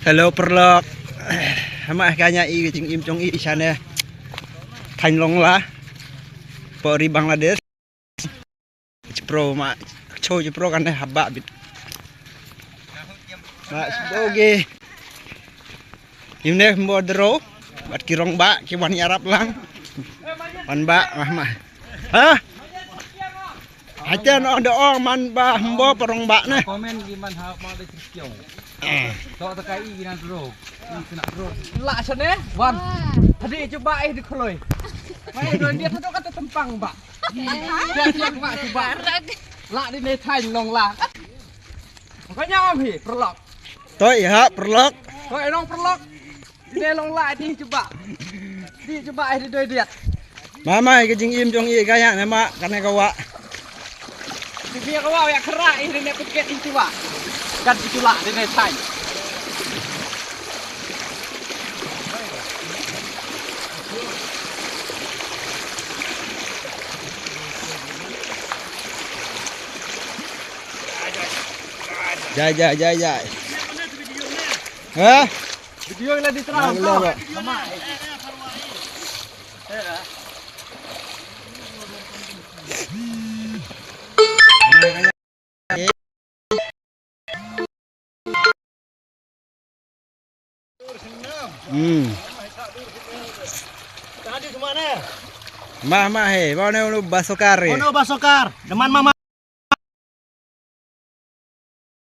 Hello perlok. Hama kanya i ching im chong i chane. Thanh Long la. Pori Bangladesh. Pro ma cho pro kan habba bit. Ma oge. Imne modro. Bat kirong ba ki wan Arab lang. Wan ba mah. Hah? Aja no doong man ba hembo perong ba na. Komen gimana mau ada cikiau. Tok tekai gina bro. Kena bro. Lak sene, Wan. Tadi coba di koloi. Mai don dia tu kata tempang, Mbak. Dia siap Mbak coba. Lak di ne Thanh Long la. Makanya om hi perlok. Toi ya perlok. Koi nong perlok. Di ne long la di coba. Di coba di doi dia. Mama ke jing im chong i kaya na ma kan ka wa. Dia kau ya kerak ini ne paket itu Pak. Kan itu lah di ne Thanh. Jai. Hah? Video yang lagi terang. Lama. Tadi kemana? Mah he, mau basokar. Ono basokar, deman mama.